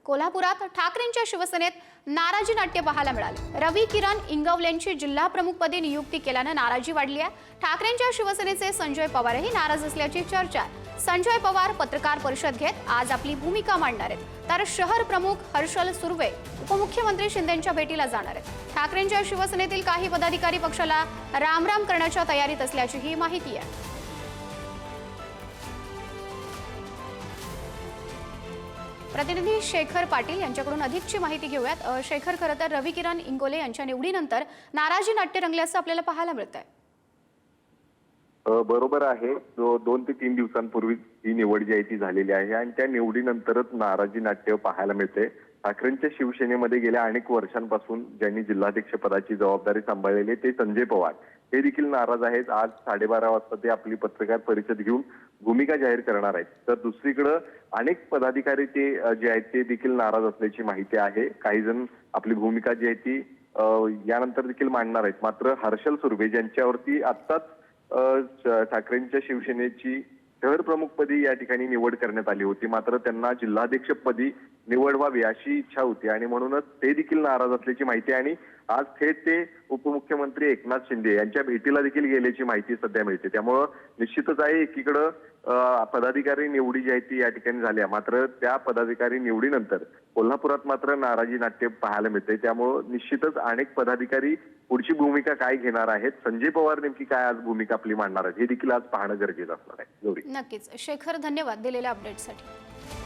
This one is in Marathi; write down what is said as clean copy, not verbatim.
कोल्हापुरात ठाकरेंच्या शिवसेनेत नाराजी नाट्य पाहायला मिळाले। रवी किरण इंगवलेंची जिल्हा प्रमुखपदी नियुक्ती केल्याने नाराजी वाढली आहे। ठाकरेंच्या शिवसेनेचे संजय पवारही नाराज असल्याची चर्चा आहे। संजय पवार पत्रकार परिषद घेत आज आपली भूमिका मांडणार आहेत, तर शहर प्रमुख हर्षल सुर्वे उपमुख्यमंत्री शिंदेंच्या भेटीला जाणार आहेत। ठाकरेंच्या शिवसेनेतील काही पदाधिकारी पक्षाला रामराम करण्याच्या तयारीत असल्याचीही माहिती आहे। प्रतिनिधी शेखर पाटील यांच्याकडून अधिकची माहिती घेऊयात। शेखर, खरं तर रवी किरण इंगोले यांच्या निवडीनंतर नाराजी नाट्य रंगल्याचं आपल्याला पाहायला मिळतंय। बरोबर आहे। 2 ते 3 दिवसांपूर्वी ही निवड जी आहे ती झालेली आहे आणि त्या निवडीनंतरच नाराजी नाट्य पाहायला मिळते। ठाकरेंच्या शिवसेनेमध्ये गेल्या अनेक वर्षांपासून ज्यांनी जिल्हाध्यक्ष पदाची जबाबदारी सांभाळलेली ते संजय पवार हे देखील नाराज आहेत। आज 12:30 वाजता ते आपली पत्रकार परिषद घेऊन भूमिका जाहीर करणार आहेत। तर दुसरीकडे अनेक पदाधिकारी ते जे आहेत ते देखील नाराज असल्याची माहिती आहे। काही जण आपली भूमिका जी आहे ती यानंतर देखील मांडणार आहेत। मात्र हर्षल सुर्वे ज्यांच्यावरती आत्ताच ठाकरेंच्या शिवसेनेची शहर प्रमुखपदी या ठिकाणी निवड करण्यात आली होती, मात्र त्यांना जिल्हाध्यक्षपदी निवड व्हावी अशी इच्छा होती आणि म्हणूनच ते देखील नाराज असल्याची माहिती आहे। आणि आज थेट ते उपमुख्यमंत्री एकनाथ शिंदे यांच्या भेटीला देखील गेल्याची माहिती सध्या मिळते। त्यामुळे निश्चितच आहे, एकीकडे पदाधिकारी निवडी जी आहे ती या ठिकाणी झाल्या, मात्र त्या पदाधिकारी निवडीनंतर कोल्हापुरात मात्र नाराजी नाट्य पाहायला मिळते। त्यामुळे निश्चितच अनेक पदाधिकारी पुढची भूमिका काय घेणार आहेत, संजय पवार नेमकी काय आज भूमिका आपली मांडणार आहेत, हे देखील आज पाहणं गरजेचं असणार आहे। नक्कीच शेखर, धन्यवाद दिलेल्या अपडेटसाठी।